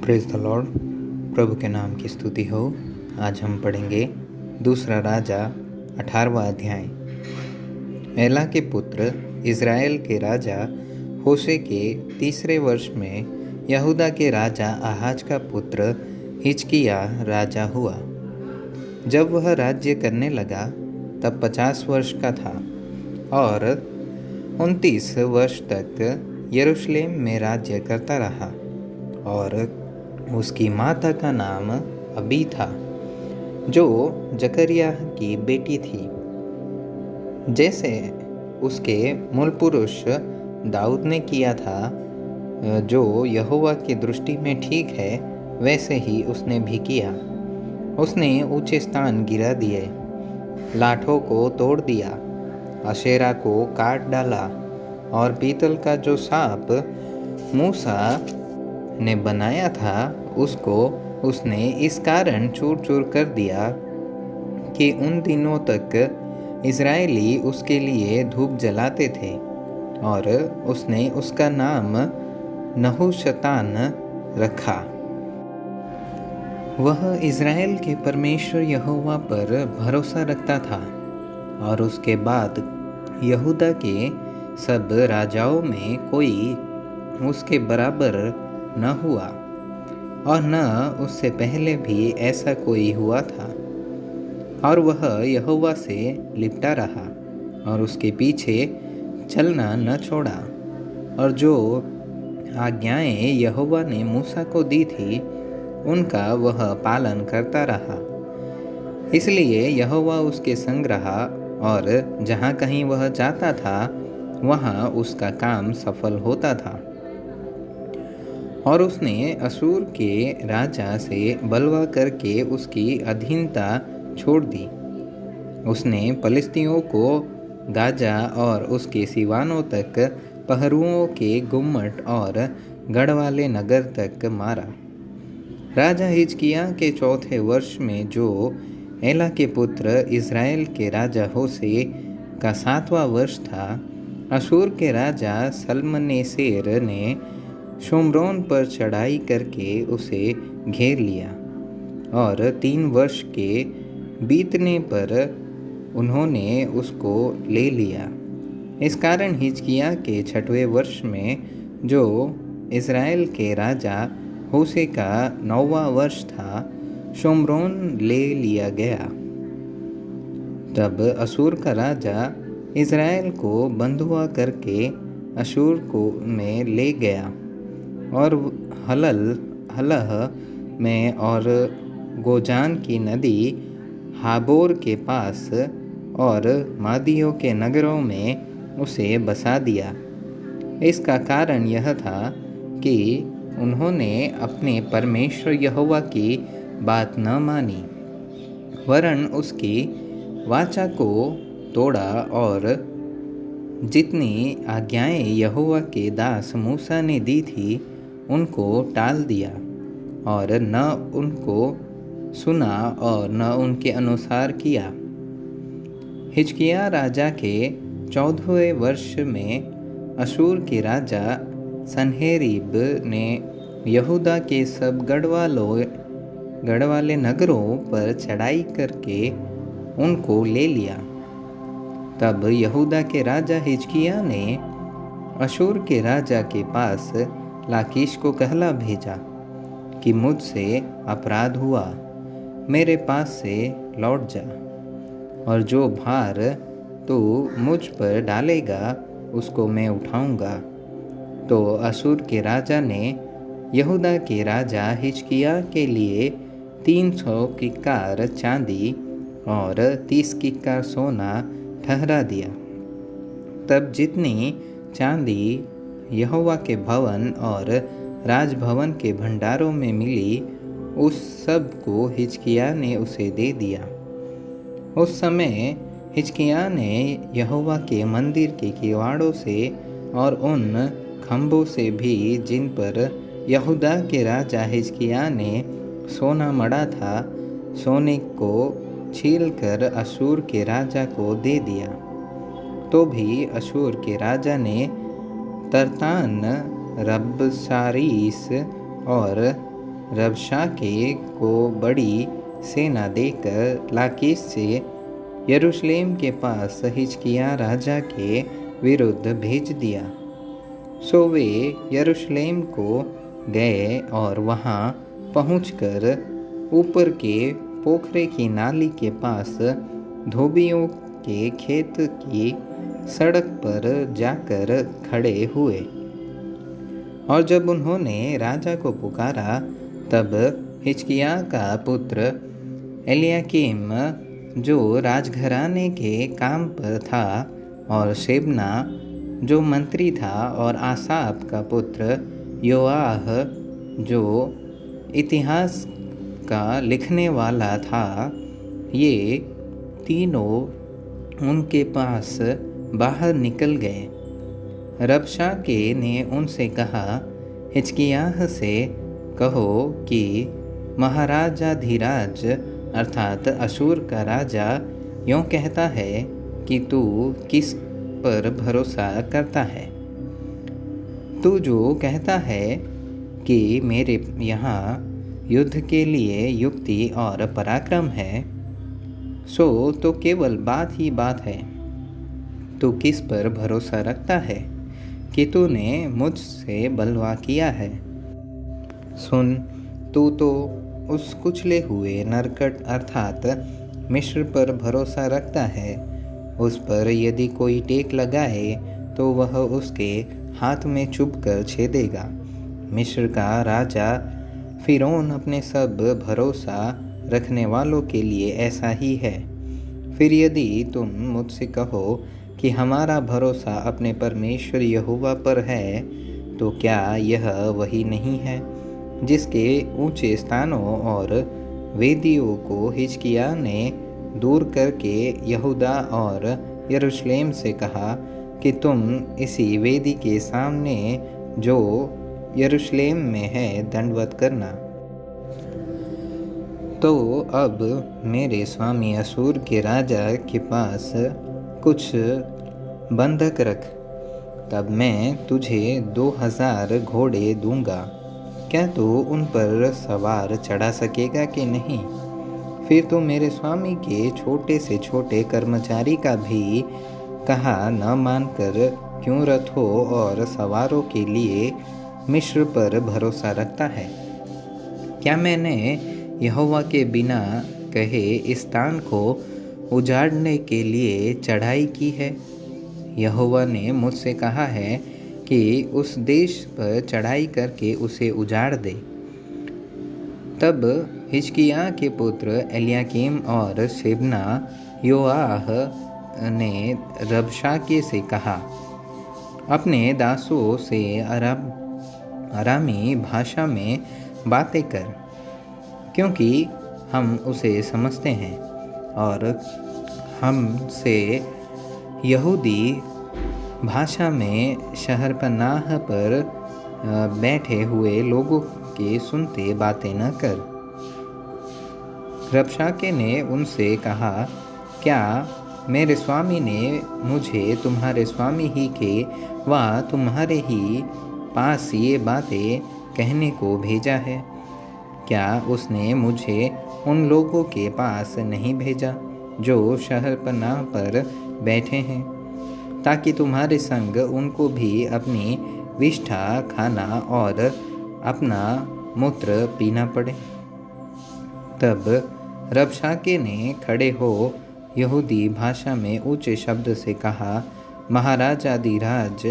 Praise the Lord. प्रभु के नाम की स्तुति हो। आज हम पढ़ेंगे दूसरा राजा 18वां अध्याय। एला के पुत्र इज़राइल के राजा होशे के तीसरे वर्ष में यहूदा के राजा आहाज का पुत्र हिजकिय्याह राजा हुआ। जब वह राज्य करने लगा तब 50 वर्ष का था और 29 वर्ष तक यरूशलेम में राज्य करता रहा। और उसकी माता का नाम अबी था, जो जकरिया की बेटी थी। जैसे उसके मूल पुरुष दाऊद ने किया था, जो यहोवा की दृष्टि में ठीक है, वैसे ही उसने भी किया। उसने ऊंचे स्थान गिरा दिए, लाठों को तोड़ दिया, अशेरा को काट डाला और पीतल का जो सांप मूसा ने बनाया था उसको उसने इस कारण चूर चूर कर दिया कि उन दिनों तक इज़राइली उसके लिए धूप जलाते थे। और उसने उसका नाम नहुशतान रखा। वह इज़राइल के परमेश्वर यहोवा पर भरोसा रखता था। और उसके बाद यहूदा के सब राजाओं में कोई उसके बराबर न हुआ, और न उससे पहले भी ऐसा कोई हुआ था। और वह यहोवा से लिपटा रहा और उसके पीछे चलना न छोड़ा, और जो आज्ञाएं यहोवा ने मूसा को दी थी उनका वह पालन करता रहा। इसलिए यहोवा उसके संग रहा, और जहाँ कहीं वह जाता था वहाँ उसका काम सफल होता था। और उसने अशूर के राजा से बलवा करके उसकी अधीनता छोड़ दी। उसने पलिश्तियों को गाजा और उसके सिवानों तक, पहरुओं के गुम्मट और गढ़ वाले नगर तक मारा। राजा हिजकिय्याह के चौथे वर्ष में, जो एला के पुत्र इज़राइल के राजा होशे का 7वां वर्ष था, अशूर के राजा सल्मनेसेर ने शोम्रोन पर चढ़ाई करके उसे घेर लिया। और 3 वर्ष के बीतने पर उन्होंने उसको ले लिया। इस कारण हिजकिय्याह के 6वें वर्ष में, जो इज़राइल के राजा होशे का 9वां वर्ष था, शोम्रोन ले लिया गया। तब अशूर का राजा इज़राइल को बंधुआ करके अशूर को में ले गया, और हलह में और गोजान की नदी हाबोर के पास और मादियों के नगरों में उसे बसा दिया। इसका कारण यह था कि उन्होंने अपने परमेश्वर यहोवा की बात न मानी, वरन उसकी वाचा को तोड़ा, और जितनी आज्ञाएं यहोवा के दास मूसा ने दी थी उनको टाल दिया, और न उनको सुना और न उनके अनुसार किया। हिजकिय्याह राजा के 14वें वर्ष में अशूर के राजा सन्हेरीब ने यहूदा के सब गढ़ वाले नगरों पर चढ़ाई करके उनको ले लिया। तब यहूदा के राजा हिजकिय्याह ने अशूर के राजा के पास लाकीश को कहला भेजा कि मुझसे अपराध हुआ, मेरे पास से लौट जा, और जो भार तू मुझ पर डालेगा उसको मैं उठाऊंगा। तो अशूर के राजा ने यहूदा के राजा हिजकिय्याह के लिए 300 किक्कार चांदी और 30 किक्कार सोना ठहरा दिया। तब जितनी चांदी यहोवा के भवन और राजभवन के भंडारों में मिली, उस सब को हिजकिय्याह ने उसे दे दिया। उस समय हिजकिय्याह ने यहोवा के मंदिर के किवाड़ों से और उन खंभों से भी, जिन पर यहूदा के राजा हिजकिय्याह ने सोना मढ़ा था, सोने को छीलकर अशूर के राजा को दे दिया। तो भी अशूर के राजा ने तरतान, रबसारीस और रबशाके को बड़ी सेना देकर लाकीश से यरूशलेम के पास हिजकिय्याह राजा के विरुद्ध भेज दिया। सो वे यरूशलेम को गए और वहाँ पहुंचकर ऊपर के पोखरे की नाली के पास धोबियों के खेत की सड़क पर जाकर खड़े हुए। और जब उन्होंने राजा को पुकारा, तब हिजकिय्याह का पुत्र एलयाकीम, जो राजघराने के काम पर था, और शेबना, जो मंत्री था, और आसाप का पुत्र योआह, जो इतिहास का लिखने वाला था, ये तीनों उनके पास बाहर निकल गए। रबशाके ने उनसे कहा, हिजकिय्याह से कहो कि महाराजाधिराज अर्थात अशूर का राजा यूँ कहता है कि तू किस पर भरोसा करता है? तू जो कहता है कि मेरे यहाँ युद्ध के लिए युक्ति और पराक्रम है, सो तो केवल बात ही बात है। तू किस पर भरोसा रखता है कि तूने मुझसे बलवा किया है? सुन, तू तो उस कुचले हुए नरकट अर्थात मिस्र पर भरोसा रखता है। उस पर यदि कोई टेक लगाए तो वह उसके हाथ में चुभकर छेदेगा। मिस्र का राजा फिरौन अपने सब भरोसा रखने वालों के लिए ऐसा ही है। फिर यदि तुम मुझसे कहो कि हमारा भरोसा अपने परमेश्वर यहोवा पर है, तो क्या यह वही नहीं है जिसके ऊंचे स्थानों और वेदियों को हिजकिय्याह ने दूर करके यहूदा और यरूशलेम से कहा कि तुम इसी वेदी के सामने जो यरूशलेम में है दंडवत करना? तो अब मेरे स्वामी अशूर के राजा के पास कुछ बंधक रख, तब मैं तुझे 2000 घोड़े दूंगा। क्या तू उन पर सवार चढ़ा सकेगा कि नहीं? फिर तो मेरे स्वामी के छोटे से छोटे कर्मचारी का भी कहा न मानकर क्यों रथों और सवारों के लिए मिस्र पर भरोसा रखता है? क्या मैंने यहोवा के बिना कहे इस स्थान को उजाड़ने के लिए चढ़ाई की है? यहोवा ने मुझसे कहा है कि उस देश पर चढ़ाई करके उसे उजाड़ दे। तब हिजकिय्याह के पुत्र एलयाकीम और शेबना योआह ने रबशाके से कहा, अपने दासों से अरामी भाषा में बातें कर, क्योंकि हम उसे समझते हैं, और हमसे यहूदी भाषा में शहरपनाह पर बैठे हुए लोगों के सुनते बातें न कर। रबशाके ने उनसे कहा, क्या मेरे स्वामी ने मुझे तुम्हारे स्वामी ही के व तुम्हारे ही पास ये बातें कहने को भेजा है? क्या उसने मुझे उन लोगों के पास नहीं भेजा जो शहरपनाह पर बैठे हैं, ताकि तुम्हारे संग उनको भी अपनी विष्ठा खाना और अपना मूत्र पीना पड़े? तब रबशाके ने खड़े हो यहूदी भाषा में ऊंचे शब्द से कहा, महाराजाधिराज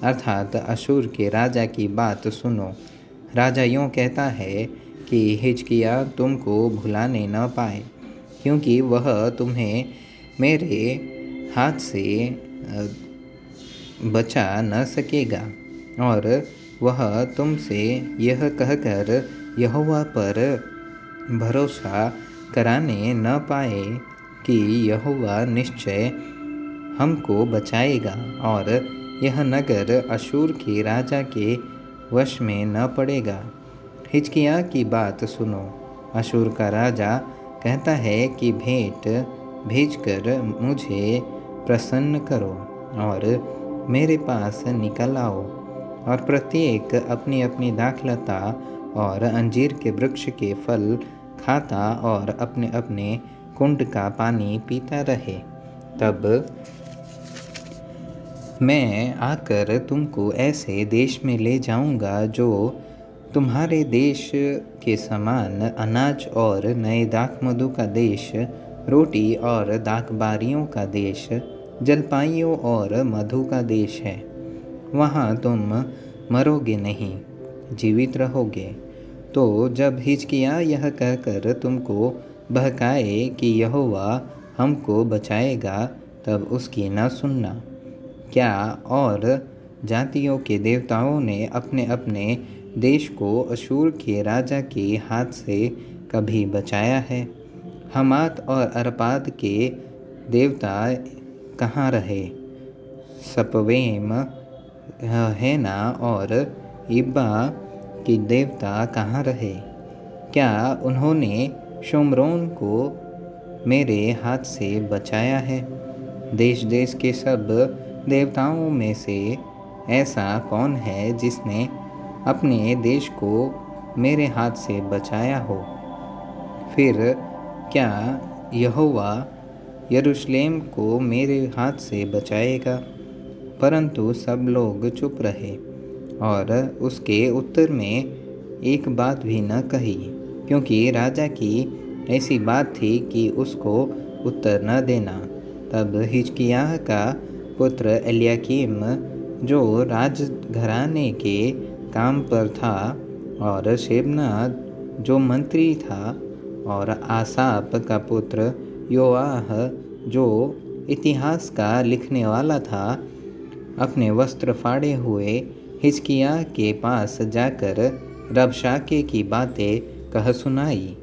अर्थात अशूर के राजा की बात सुनो। राजा यूँ कहता है कि हिजकिय्याह तुमको भुलाने न पाए, क्योंकि वह तुम्हें मेरे हाथ से बचा न सकेगा, और वह तुमसे यह कहकर यहोवा पर भरोसा कराने न पाए कि यहोवा निश्चय हमको बचाएगा और यह नगर अशूर के राजा के वश में न पड़ेगा। हिजकिय्याह की बात सुनो। अशूर का राजा कहता है कि भेंट भेजकर मुझे प्रसन्न करो और मेरे पास निकल आओ, और प्रत्येक अपनी अपनी दाखलता और अंजीर के वृक्ष के फल खाता और अपने अपने कुंड का पानी पीता रहे। तब मैं आकर तुमको ऐसे देश में ले जाऊंगा जो तुम्हारे देश के समान अनाज और नए दाखमधु का देश, रोटी और दाखबारियों का देश, जलपाइयों और मधु का देश है। वहाँ तुम मरोगे नहीं, जीवित रहोगे। तो जब हिजकिय्याह यह कहकर तुमको बहकाए कि यहोवा हमको बचाएगा, तब उसकी न सुनना। क्या और जातियों के देवताओं ने अपने अपने देश को अशूर के राजा के हाथ से कभी बचाया है? हमात और अर्पाद के देवता कहाँ रहे? सपवेम, हेना और इब्बा के देवता कहाँ रहे? क्या उन्होंने शोम्रोन को मेरे हाथ से बचाया है? देश देश के सब देवताओं में से ऐसा कौन है जिसने अपने देश को मेरे हाथ से बचाया हो? फिर क्या यहोवा यरूशलेम को मेरे हाथ से बचाएगा? परंतु सब लोग चुप रहे और उसके उत्तर में एक बात भी न कही, क्योंकि राजा की ऐसी बात थी कि उसको उत्तर न देना। तब हिजकिय्याह का पुत्र एलयाकीम, जो राजघराने के काम पर था, और शेबना जो मंत्री था, और आसाप का पुत्र योआह जो इतिहास का लिखने वाला था, अपने वस्त्र फाड़े हुए हिजकिय्याह के पास जाकर रबशाके की बातें कह सुनाई।